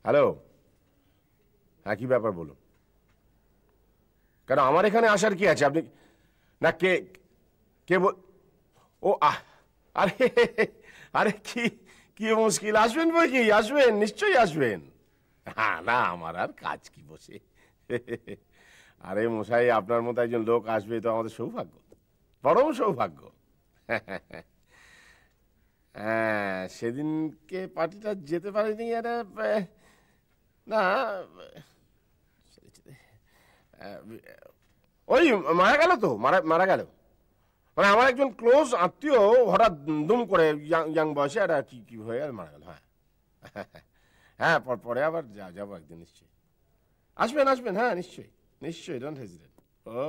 Hello, হ্যাঁ কি ব্যাপার বলুন? কেন আমার এখানে আসার কি আছে? আপনি না কে কে ও আরে আরে কি কি মুশকিল, আসবেন বই কি, আসবেন নিশ্চয়ই আসবেন। হ্যাঁ না আমার আর কাজ কি বসে। আরে মশাই, আপনার মতো একজন লোক আসবে তো আমাদের সৌভাগ্য, পরম সৌভাগ্য। হ্যাঁ সেদিনকে পার্টিটা যেতে পারিনি। না ওই মারা গেল তো, মারা গেল। মানে আমার একজন ক্লোজ আত্মীয় হঠাৎ দুম করে ইয়াং বয়সে একটা কি হয়ে মারা গেল। হ্যাঁ হ্যাঁ পরে আবার যাবো একদিন নিশ্চয়ই। আসবেন আসবেন, হ্যাঁ নিশ্চয়ই নিশ্চয়ই, ডোন্ট হেজিটেট।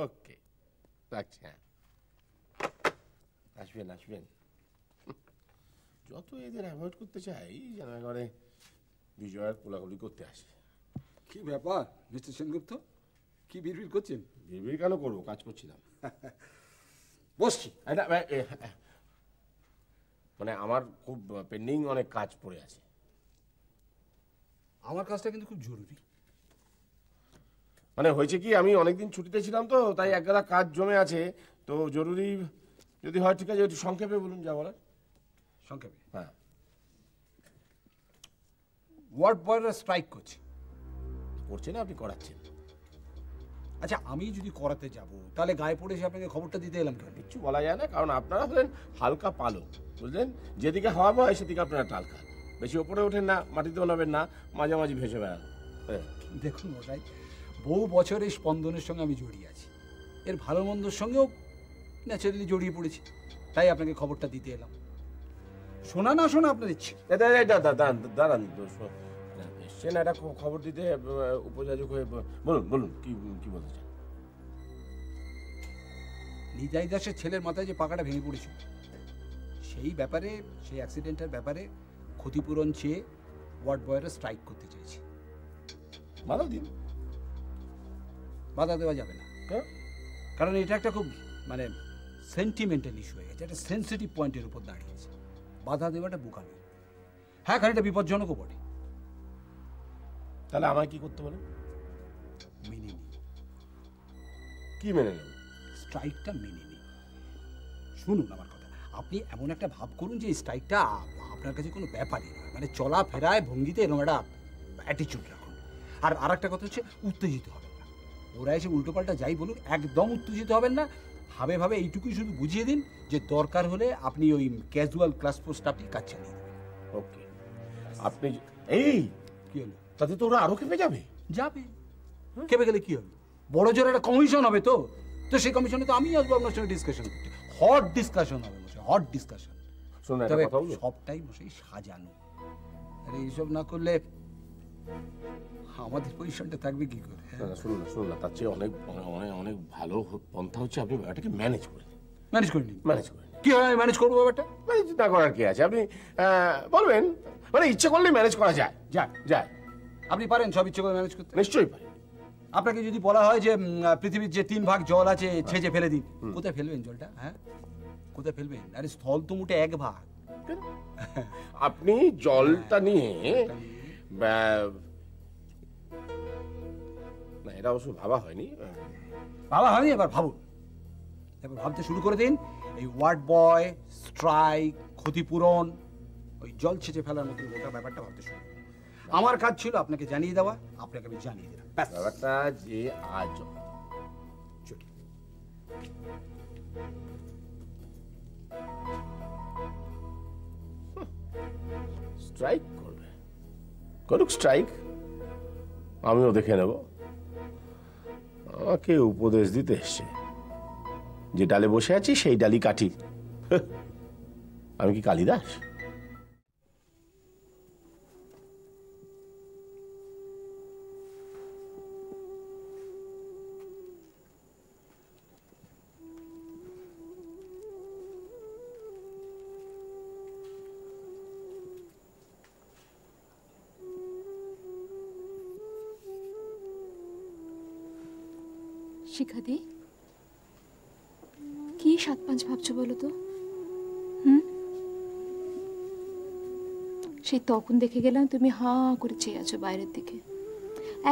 ওকে রাখছি, হ্যাঁ আসবেন আসবেন। যত এদের অ্যাভয়েড করতে চাই যেন একেবারে বিজয়ের কোলাকুলি করতে আসে। কি ব্যাপার মিস্টার সেনগুপ্ত, কি বিড়বিড় করছেন? বিড়বিড় কেন করবো, কাজ করছিলাম। বসছি। মানে আমার খুব পেন্ডিং অনেক কাজ পড়ে আছে। আমার কাজটা কিন্তু খুব জরুরি। মানে হয়েছে কি, আমি অনেকদিন ছুটিতে ছিলাম তো, তাই এক গাদা কাজ জমে আছে। তো জরুরি যদি হয় ঠিক আছে, একটু সংক্ষেপে বলুন যা বলার। সংক্ষেপে? হ্যাঁ। ওয়ার্ড বয়রা স্ট্রাইক করছে। করছে না, আপনি করাচ্ছেন। আচ্ছা আমি যদি করাতে যাব তাহলে গায়ে পড়ে এসে আপনাকে খবরটা দিতে এলাম কেন? কিচ্ছু বলা যায় না, কারণ আপনারা হলেন হালকা পালক, বুঝলেন? যেদিকে হাওয়া বয় সেদিকে আপনারা টাল খান। বেশি ওপরে ওঠেন না, মাটিতেও নামেন না, মাঝামাঝি ভেসে বেড়ান। দেখুন মশাই, বহু বছর এই স্পন্দনের সঙ্গে আমি জড়িয়ে আছি, এর ভালো মন্দর সঙ্গেও ন্যাচারালি জড়িয়ে পড়েছি, তাই আপনাকে খবরটা দিতে এলাম। শোনা না শোনা আপনার ইচ্ছে। দাঁড়ান, এসছেন একটা খবর দিতে উপযোজক হয়ে। বলুন বলুন কি বলতে চান? নিতাই দাসের ছেলের মাথায় যে পাকাটা ভেঙে পড়েছিল, সেই ব্যাপারে, সেই অ্যাক্সিডেন্টের ব্যাপারে ক্ষতিপূরণ চেয়ে ওয়ার্ড বয়রা স্ট্রাইক করতে চেয়েছে। বাধা দিন। বাধা দেওয়া যাবে না, কারণ এটা একটা খুব মানে সেন্টিমেন্টাল ইস্যু হয়ে গেছে, একটা সেন্সিটিভ পয়েন্টের উপর দাঁড়িয়েছে। বাধা দেওয়াটা বোকামি। হ্যাঁ খানিকটা বিপজ্জনকও বটে। তাহলে আমায় কি করতে বলেন? মেনে নিন। কি মেনে নেব? স্ট্রাইকটা মেনে নিন। শুনুন আমার কথা, আপনি এমন একটা ভাব করুন যে স্ট্রাইকটা আপনার কাছে কোনো ব্যাপারই নয়, মানে চলা ফেরায় ভঙ্গিতে এরকম একটা অ্যাটিচিউড রাখুন। আর একটা কথা হচ্ছে, উত্তেজিত হবেন না। ওরা এসে উল্টোপাল্টা যাই বলুক, একদম উত্তেজিত হবেন না। ভাবে ভাবে এইটুকুই শুধু বুঝিয়ে দিন যে দরকার হলে আপনি ওই ক্যাজুয়াল ক্লাস পোস্ট আপনি কাজ চালিয়ে দেবেন। ওকে। আপনি এই কি হলো? তাতে তো ওরা আরো খেপে যাবে। যাবে, খেপে গেলে কি হবে? বড় জোর একটা কমিশন হবে তো সেই কমিশনে তো আমি আসবো আপনার সঙ্গে ডিসকাশন করতে। হট ডিসকাশন হবে মশাই, হট ডিসকাশন। তবে সবটাই মশাই সাজানো। আরে এইসব না করলে আমাদের পজিশনটা থাকবে কি করে? শুনুন না, তার চেয়ে অনেক অনেক অনেক ভালো পন্থা হচ্ছে আপনি ব্যাপারটাকে ম্যানেজ করে নিন। ম্যানেজ করে নিন? ম্যানেজ করে কি হয় ম্যানেজ করবো ব্যাপারটা? ম্যানেজ না করার কি আছে, আপনি বলবেন, মানে ইচ্ছে করলেই ম্যানেজ করা যায়। যায়। আপনি পারেন সব ইচ্ছে করে ম্যানেজ করতে? নিশ্চয়ই পারেন। আপনাকে যদি বলা হয় যে পৃথিবীর যে 3 ভাগ জল আছে ছেঁচে ফেলে দিন, কোথায় ফেলবেন জলটা? হ্যাঁ কোথায় ফেলবেন? আরে স্থল তো মোটে 1 ভাগ। আপনি জলটা নিয়ে না, এটা অবশ্য ভাবা হয়নি। এবার ভাবুন, এবার ভাবতে শুরু করে দিন। এই ওয়ার্ড বয়, স্ট্রাইক, ক্ষতিপূরণ, ওই জল ছেঁচে ফেলার মতো গোটা ব্যাপারটা ভাবতে শুরু করুন। আমার কাজ ছিল আপনাকে জানিয়ে দেওয়া, আপনাকে আমি জানিয়ে দিলাম। ব্যাপারটা যে আজ স্ট্রাইক করবে, করুক স্ট্রাইক, আমিও দেখে নেব। আমাকে উপদেশ দিতে এসছে, যে ডালে বসে আছি সেই ডালি কাটি। আমি কি কালিদাস? শিখাদি, কি 7-5 ভাবছো বলো তো? সেই তখন দেখে গেলাম তুমি হাঁ করে চেয়ে আছো বাইরের দিকে।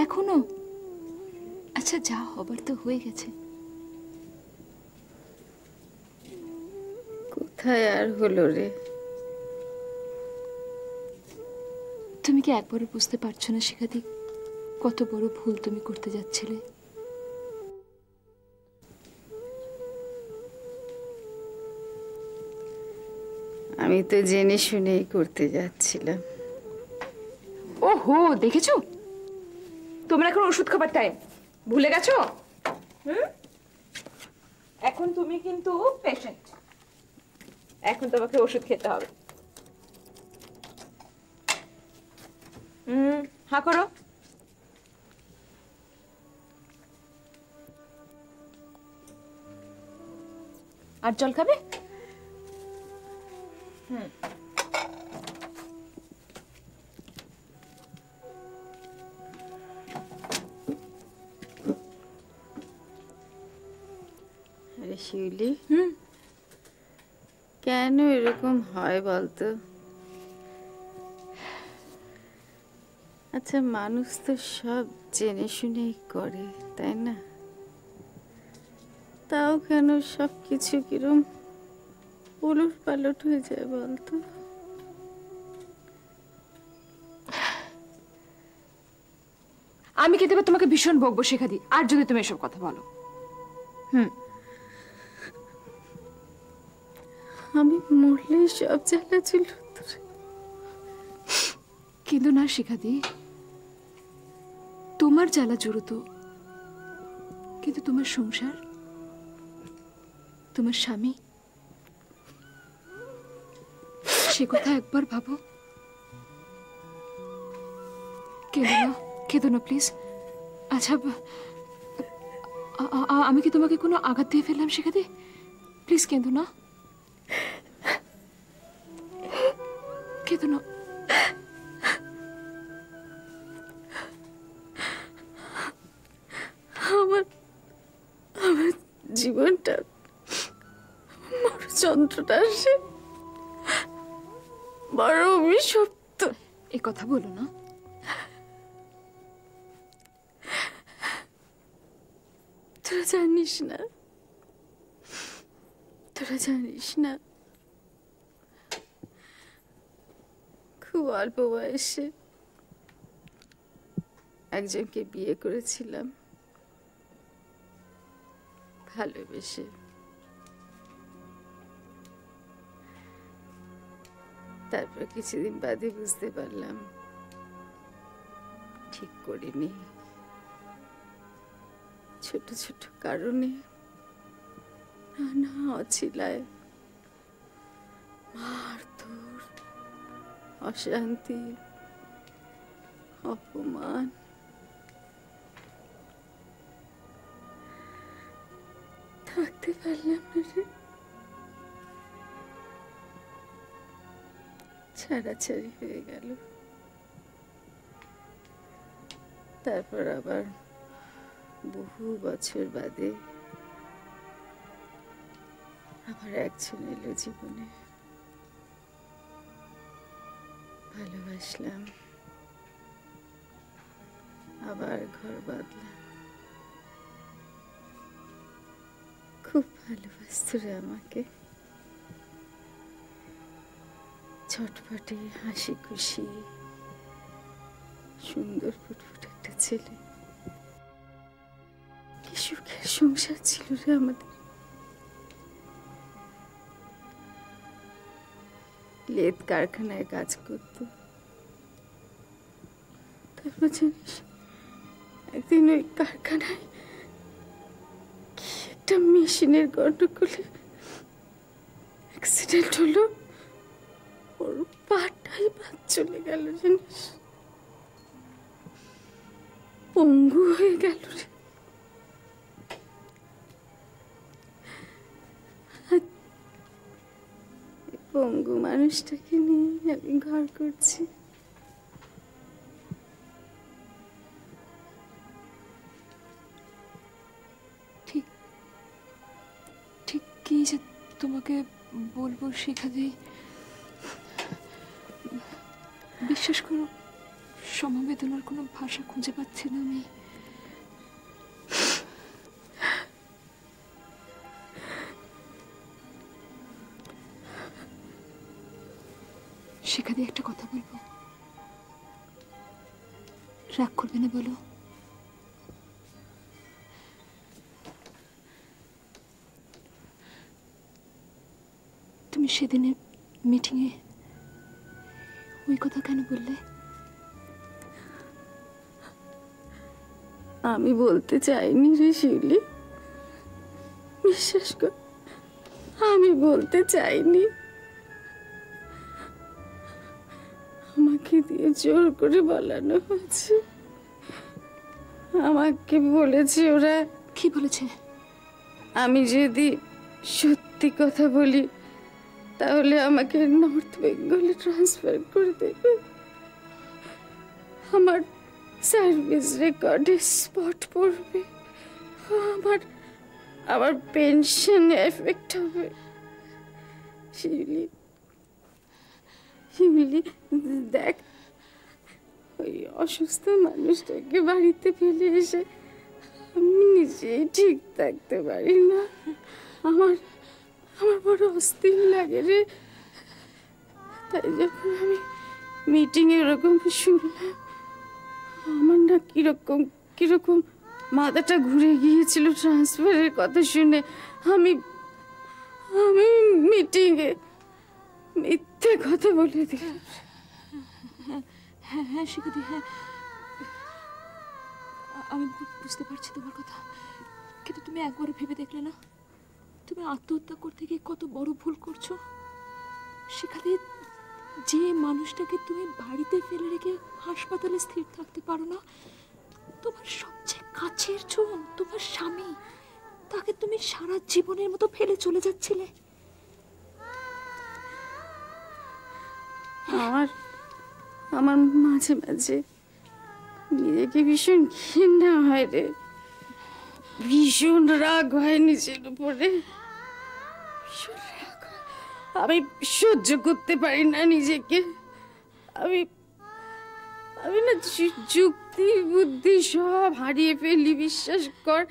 এখনো? আচ্ছা, যা হবার তো হয়ে গেছে। কোথায় আর হলো রে? তুমি কি একবারও বুঝতে পারছো না শিখাদি, কত বড় ভুল তুমি করতে যাচ্ছিলে? আমি তো জেনে শুনেই করতে যাচ্ছিলাম। ওহো, দেখেছো? তোমরা এখন ওষুধ খাবার টাইম ভুলে গেছো? এখন তুমি কিন্তু পেশেন্ট, এখন তোমাকে ওষুধ খেতে হবে। হা করো। আর জল খাবে? আরে শিউলি, কেন এরকম হয় বলতো? আচ্ছা, মানুষ তো সব জেনে শুনেই করে, তাই না? তাও কেন সব কিছু কিরম উলট পালট হয়ে যায় বলতো? আমি কিন্তু এবার তোমাকে ভীষণ বকবো শিখাদি, আর যদি তুমি এসব কথা বলো। আমি মরলেই সব জ্বালা ছিল তোর। কিন্তু না শিখাদি, তোমার জ্বালা জুড়তো, কিন্তু তোমার সংসার, তোমার স্বামী, সে কথা একবার ভাবো। কেঁদো না প্লিজ। আচ্ছা, আমি কি তোমাকে কোনো আঘাত দিয়ে ফেললাম শিখাদি? প্লিজ কেঁদো না, কেঁদো না। আমার জীবনটা বড় যন্ত্রণা আসে, বড় অভিশপ্ত। এ কথা বলো না। তোরা জানিস না, তোরা জানিস না, খুব অল্প বয়সে একজনকে বিয়ে করেছিলাম, ভালোবেসে। তারপর কিছুদিন বাদে বুঝতে পারলাম ঠিক করিনি। ছোট ছোট কারণে, নানা অছিলায় মারধর, অশান্তি, অপমান, থাকতে পারলাম না রে। ছাড়াছাড়ি হয়ে গেল। তারপর আবার বহু বছর বাদে আবার একজন এলো জীবনে। ভালোবাসলাম, আবার ঘর বাঁধলাম। খুব ভালোবাসত রে আমাকে। ছটফটে, হাসি খুশি, সুন্দর ফুটফুট একটা ছেলে। কি সুখের সংসার ছিল রে আমাদের। লেদ কারখানায় কাজ করত। তারপর জানিস, একদিন ওই কারখানায় কি একটা মেশিনের গন্ডগোলে অ্যাক্সিডেন্ট হলো। ওর পাটাই বাদ চলে গেল জানিস, পঙ্গু হয়ে গেল রে। পঙ্গু মানুষটাকে নিয়ে আমি ঘর করছি। ঠিক ঠিক কি যে তোমাকে বলবো শিখাদি। বিশ্বাস করো, সমবেদনার কোনো ভাষা খুঁজে পাচ্ছি না আমি। শিখা দিয়ে একটা কথা বলবো, রাগ করবে না বলো? তুমি সেদিনের মিটিংয়ে ওই কথা কেন বললে? আমি বলতে চাইনি রে শিউলি, বিশ্বাস কর, আমি বলতে চাইনি। আমাকে দিয়ে জোর করে বলানো হয়েছে। আমাকে বলেছে ওরা, কি বলেছে? আমি যদি সত্যি কথা বলি তাহলে আমাকে নর্থ বেঙ্গলে ট্রান্সফার করে দেবে। আমার সার্ভিস রেকর্ডে স্পট পড়বে, আমার পেনশন এফেক্ট হবে। শিউলি, শিউলি দেখ, ওই অসুস্থ মানুষটাকে বাড়িতে ফেলে এসে আমি নিজেই ঠিক থাকতে পারি না। আমার বড় অস্থির লাগে রে। তাই যখন আমি মিটিংয়ে ওরকম শুনলাম, আমার না কিরকম মাথাটা ঘুরে গিয়েছিল ট্রান্সফারের কথা শুনে। আমি মিটিংয়ে মিথ্যে কথা বলে দিলাম। হ্যাঁ হ্যাঁ শিখাদি, হ্যাঁ আমি বুঝতে পারছি তোমার কথা, কিন্তু তুমি একবার ভেবে দেখলে না তুমি আত্মহত্যা করতে গিয়ে কত বড় ভুল করছো? সেখানে যে মানুষটাকে তুমি বাড়িতে ফেলে রেখে হাসপাতালে স্থির থাকতে পারো না, তোমার সবচেয়ে কাছের জন, তোমার স্বামী, তাকে তুমি সারা জীবনের মতো ফেলে চলে যাচ্ছিলে। আমার মাঝে মাঝে নিজেকে ভীষণ ঘৃণা হয় রে, ভীষণ রাগ হয় নিজের উপরে, ভীষণ রাগ হয়। আমি সহ্য করতে পারি না নিজেকে। আমি না যুক্তি বুদ্ধি সব হারিয়ে ফেলি, বিশ্বাস কর।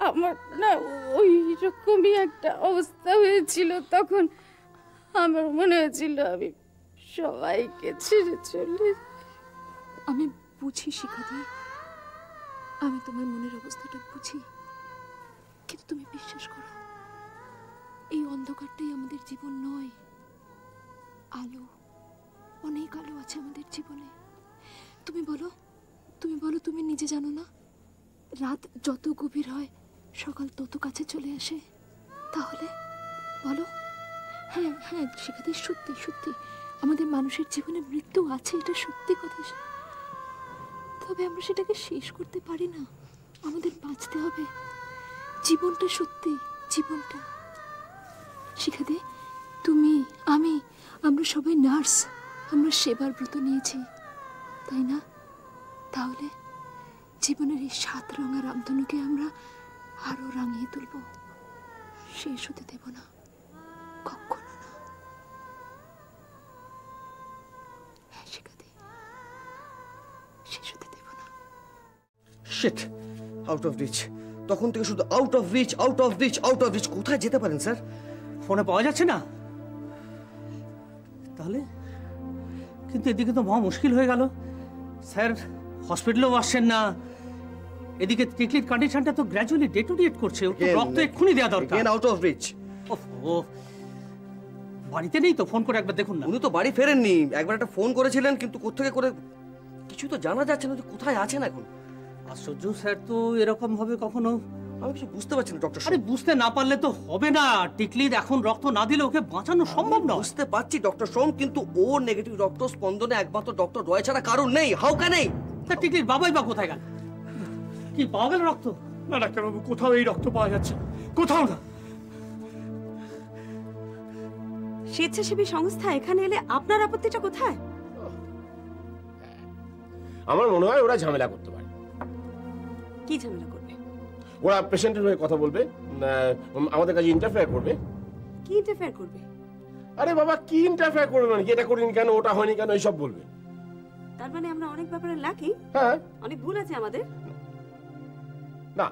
আমার না ওই রকমই একটা অবস্থা হয়েছিল তখন। আমার মনে হয়েছিল আমি সবাইকে ছেড়ে চলে। আমি বুঝি শিখাদি, আমি তোমার মনের অবস্থাটা বুঝি, কিন্তু তুমি বিশ্বাস করো, এই অন্ধকারটাই আমাদের জীবন নয়। আলো, অনেক আলো আছে আমাদের জীবনে। তুমি বলো তুমি নিজে জানো না, রাত যত গভীর হয় সকাল তত কাছে চলে আসে। তাহলে বলো, হ্যাঁ হ্যাঁ শিখাদি, সত্যি সত্যি আমাদের মানুষের জীবনে মৃত্যু আছে, এটা সত্যি কথা। তবে আমরা সেটাকে শেষ করতে পারি না, আমাদের বাঁচতে হবে। জীবনটা সত্যি, জীবনটা। শিখাদি, তুমি, আমরা সবাই নার্স, আমরা সেবার ব্রত নিয়েছি, তাই না? তাহলে জীবনের এই 7 রঙা রামধনুকে আমরা আরো রাঙিয়ে তুলব, শেষ হতে দেব না, কখনো না। হ্যাঁ শিখাদি, শেষ হতে দেব না। Shit, out of reach. তখন থেকে শুধু out of reach, out of reach, out of reach. কোথায় যেতে পারেন স্যার? ফোনে পাওয়া যাচ্ছে না তাহলে? কিন্তু এদিকে তো মহা মুশকিল হয়ে গেল স্যার, হসপিটালেও আসছেন না, এদিকে টিকলির কন্ডিশনটা তো গ্র্যাজুয়ালি ডেটোরিয়েট করছে, ওর তো রক্ত এক্ষুনি দেওয়া দরকার। again out of reach. ও বাড়িতে নেই তো? ফোন করে একবার দেখুন না। উনি তো বাড়ি ফেরেননি, একবার একটা ফোন করেছিলেন, কিন্তু কোত্থেকে করে কিছু তো জানা যাচ্ছে না যে কোথায় আছেন এখন। আশ্চর্য স্যার, তো এরকম ভাবে কখনো আমি কিছু বুঝতে পারছি না ডক্টর। আরে বুঝতে না পারলে তো হবে না, টিকলির এখন রক্ত না দিলে ওকে বাঁচানো সম্ভব নয়। বুঝতে পারছি ডক্টর সোম, কিন্তু ও নেগেটিভ রক্ত স্পন্দনে একমাত্র ডক্টর রয় ছাড়া কারণ নেই। How can I? তা টিকলির বাবাই বা কোথায় গেল? কি পাওয়া গেল রক্ত? না ডাক্তারবাবু, কোথাও এই রক্ত পাওয়া যাচ্ছে না, কোথাও না। স্বেচ্ছাসেবী সংস্থা এখানে এলে আপনার আপত্তিটা কোথায়? আমার মনে হয় ওরা ঝামেলা করতে পারে। কি ঝামেলা করবে? ওরা পেশেন্টের হয়ে কথা বলবে, আমাদের কাছে ইন্টারফেয়ার করবে। কি ইন্টারফেয়ার করবে? আরে বাবা কি ইন্টারফেয়ার করবে নাকি, এটা করিনি কেন, ওটা হয়নি কেন, এইসব বলবে। তার মানে আমরা অনেক ব্যাপারে লাকি, হ্যাঁ অনেক ভুল আছে আমাদের। না,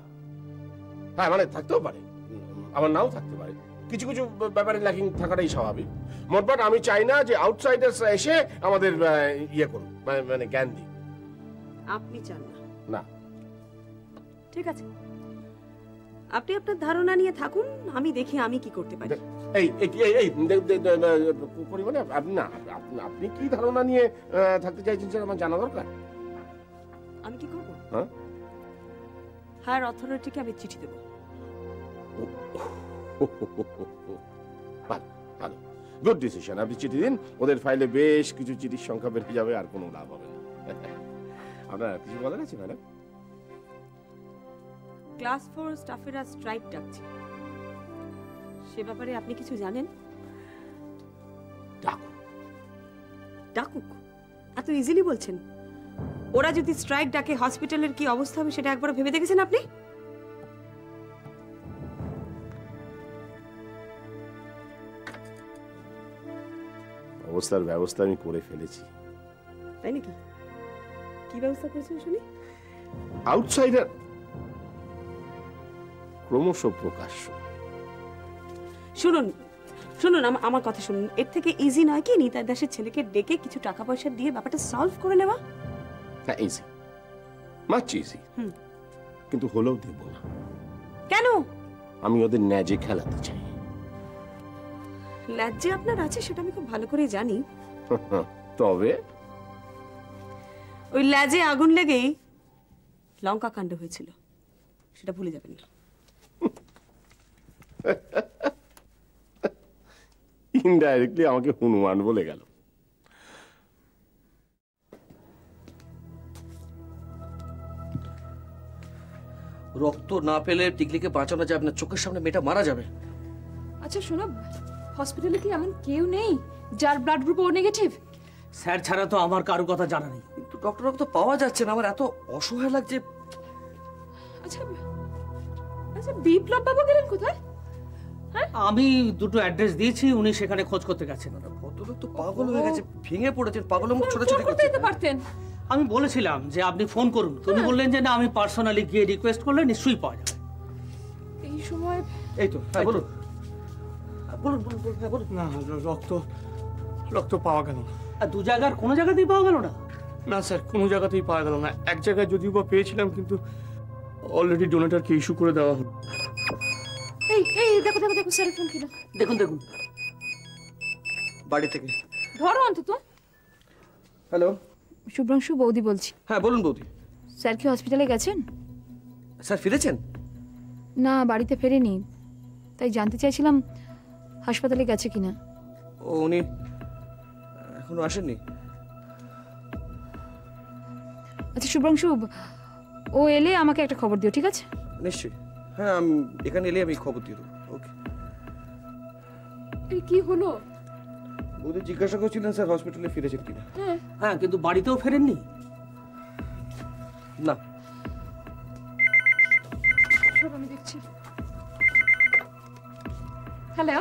হ্যাঁ মানে থাকতেও পারে, আবার নাও থাকতে পারে, কিছু কিছু ব্যাপারে ল্যাকিং থাকাটাই স্বাভাবিক। মোটমাট আমি চাই না যে আউটসাইডার্সরা এসে আমাদের ইয়ে করুন, মানে জ্ঞান দিই। আপনি চান না? না। ঠিক আছে, আপনি আপনার ধারণা নিয়ে থাকুন, আমি দেখি আমি কি করতে পারি। এই পরিমাণে আপনি না, আপনি কি ধারণা নিয়ে থাকতে চাইছেন সেটা আমার জানা দরকার। আমি কি করব? হ্যাঁ, হায়ার অথরিটিকে আমি চিঠি দেবো। ভালো ভালো, গুড ডিসিশন। আপনি চিঠি দিন, ওদের ফাইলে বেশ কিছু চিঠির সংখ্যা বেড়ে যাবে, আর কোনো লাভ হবে না। আপনার কিছু বলার আছে ম্যাডাম? ক্লাস 4 স্টাফেরা স্ট্রাইক ডাকছে, সে ব্যাপারে আপনি কিছু জানেন? ডাকুক। ডাকুক? এত ইজিলি বলছেন? ওরা যদি স্ট্রাইক ডাকে হসপিটালের কি অবস্থা হবে সেটা একবার ভেবে দেখেছেন আপনি? অবস্থার ব্যবস্থা আমি করে ফেলেছি। তাই নাকি? কি ব্যবস্থা করেছেন শুনি? আউটসাইডার ক্রমশ প্রকাশ্য। শুনুন শুনুন, আমার কথা শুনুন। এর থেকে ইজি নয় কি নিতাই দাসের ছেলেকে ডেকে কিছু টাকা পয়সা দিয়ে ব্যাপারটা সলভ করে নেওয়া? না, ইজি, মাচ ইজি, কিন্তু হলেও দেব না। কেন? আমি ওদের ন্যাজে খেলাতে চাই। লজ্জা আপনার আছে সেটা আমি খুব ভালো করে জানি। তবে ওই ল্যাজে আগুন লেগেই লঙ্কা কাণ্ড হয়েছিল, সেটা ভুলে যাবেন না। ইনডাইরেক্টলি আমাকে হনুমান বলে গেল। রক্ত না পেলে টিকলিকে বাঁচানো যাবে না, চোখের সামনে মেয়েটা মারা যাবে। আচ্ছা শোনো, হসপিটালে কি এমন কেউ নেই যার ব্লাড গ্রুপ ও নেগেটিভ? স্যার ছাড়া তো আমার কারো কথা জানা নেই। কিন্তু ডক্টর তো পাওয়া যাচ্ছে না, আমার এত অসহায় লাগছে। আচ্ছা আচ্ছা, বিপ্লব বাবু গেলেন কোথায়? আমি দুটো অ্যাড্রেস দিয়েছি, উনি সেখানে খোঁজ করতে গেছেন। ভদ্রলোক তো পাগল হয়ে গেছে, ভেঙে পড়েছেন, পাগলের মতো ছোটাছুটি করতে করছে। দিতে পারতেন। আমি বলেছিলাম যে আপনি ফোন করুন, উনি বললেন যে না, আমি পার্সোনালি গিয়ে রিকোয়েস্ট করলে নিশ্চয়ই পাওয়া যাবে। এই সময় এই তো, হ্যাঁ বলুন বলুন বলুন বলুন, হ্যাঁ বলুন। না, রক্ত পাওয়া গেল না। আর দু জায়গার কোনো জায়গাতেই পাওয়া গেল না? না স্যার, কোনো জায়গাতেই পাওয়া গেল না। এক জায়গায় যদিও বা পেয়েছিলাম, কিন্তু অলরেডি ডোনেটরকে ইস্যু করে দেওয়া হলো। এই এই দেখো দেখো দেখো, স্যারের ফোন কিনা। দেখুন দেখুন, বাড়ি থেকে। ধরো অন্তত। হ্যালো, শুভ্রাংশু বৌদি বলছি। হ্যাঁ বলুন বৌদি। স্যার কি হসপিটালে গেছেন? স্যার ফিরেছেন? না, বাড়িতে ফেরেনি, তাই জানতে চাইছিলাম হাসপাতালে গেছে কিনা। ও, উনি এখনো আসেননি? আচ্ছা শুভ্রাংশু, ও এলে আমাকে একটা খবর দিও, ঠিক আছে? নিশ্চয়ই, হ্যাঁ আমি এখানে এলে আমি খবর দিয়ে দেবো। ওকে। কি হলো? বৌদি জিজ্ঞাসা করছিলেন স্যার হসপিটালে ফিরেছেন কিনা। হ্যাঁ, কিন্তু বাড়িতেও ফেরেননি? না। সব আমি দেখছি। হ্যালো,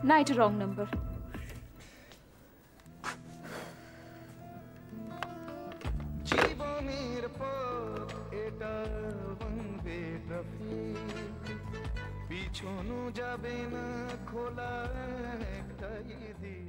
না এটা রং নাম্বার। জীবনের পথ এটা বন্ধে ট্রাফিক, পিছনো যাবে না, খোলা একটাই দিক।